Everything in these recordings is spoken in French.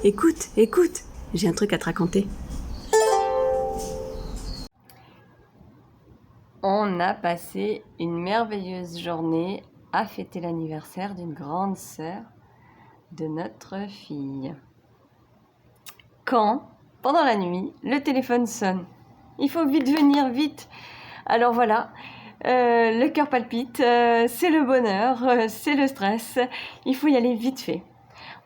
écoute, écoute, j'ai un truc à te raconter. On a passé une merveilleuse journée à fêter l'anniversaire d'une grande sœur de notre fille. Quand, pendant la nuit, le téléphone sonne. Il faut vite venir, vite. Alors voilà, le cœur palpite, c'est le bonheur, c'est le stress. Il faut y aller vite fait.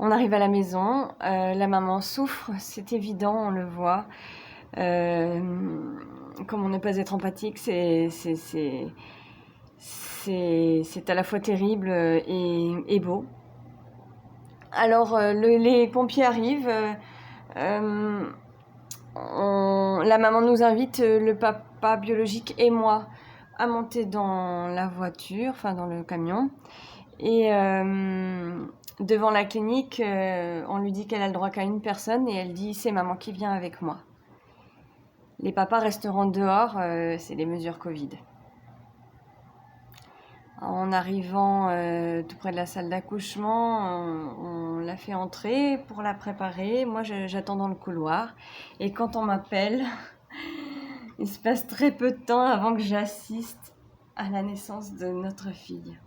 On arrive à la maison, la maman souffre, c'est évident, on le voit. Comment ne pas être empathique, c'est à la fois terrible et beau. Alors les pompiers arrivent, la maman nous invite, le papa biologique et moi, à monter dans la voiture, enfin dans le camion. Et devant la clinique, on lui dit qu'elle a le droit qu'à une personne et elle dit c'est maman qui vient avec moi. Les papas resteront dehors, c'est les mesures Covid. En arrivant tout près de la salle d'accouchement, on l'a fait entrer pour la préparer. Moi, j'attends dans le couloir. Et quand on m'appelle, il se passe très peu de temps avant que j'assiste à la naissance de notre fille.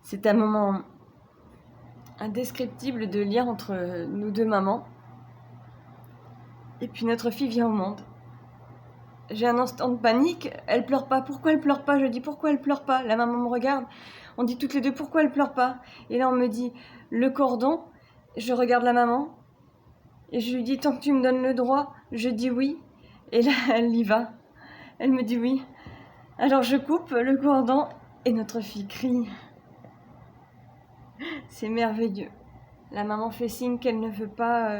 C'est un moment indescriptible de lien entre nous deux mamans. Et puis notre fille vient au monde. J'ai un instant de panique, elle pleure pas, pourquoi elle pleure pas? Je dis pourquoi elle pleure pas? La maman me regarde, on dit toutes les deux pourquoi elle pleure pas? Et là on me dit le cordon, je regarde la maman et je lui dis tant que tu me donnes le droit, je dis oui. Et là elle y va, elle me dit oui. Alors je coupe le cordon et notre fille crie. C'est merveilleux. La maman fait signe qu'elle ne veut pas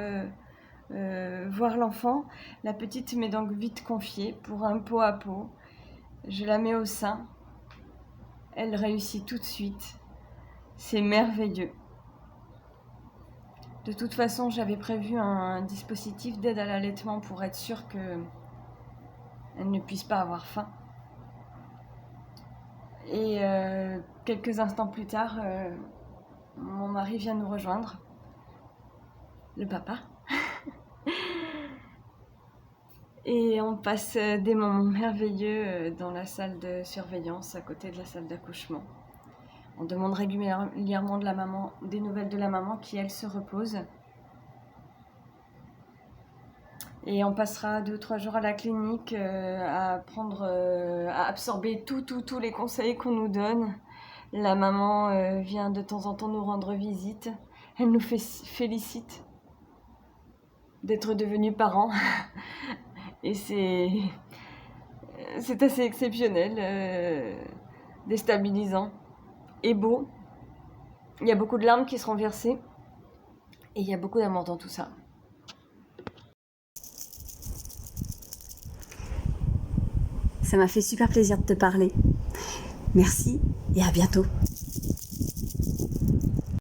voir l'enfant. La petite m'est donc vite confiée pour un pot à pot. Je la mets au sein. Elle réussit tout de suite. C'est merveilleux. De toute façon, j'avais prévu un dispositif d'aide à l'allaitement pour être sûre qu'elle ne puisse pas avoir faim. Et quelques instants plus tard, mon mari vient nous rejoindre. Le papa. Et on passe des moments merveilleux dans la salle de surveillance à côté de la salle d'accouchement. On demande régulièrement des nouvelles de la maman qui, elle, se repose. Et on passera 2 ou 3 jours à la clinique à absorber tous les conseils qu'on nous donne. La maman vient de temps en temps nous rendre visite. Elle nous félicite d'être devenus parents. Et c'est assez exceptionnel, déstabilisant et beau. Il y a beaucoup de larmes qui seront versées et il y a beaucoup d'amour dans tout ça. Ça m'a fait super plaisir de te parler. Merci et à bientôt.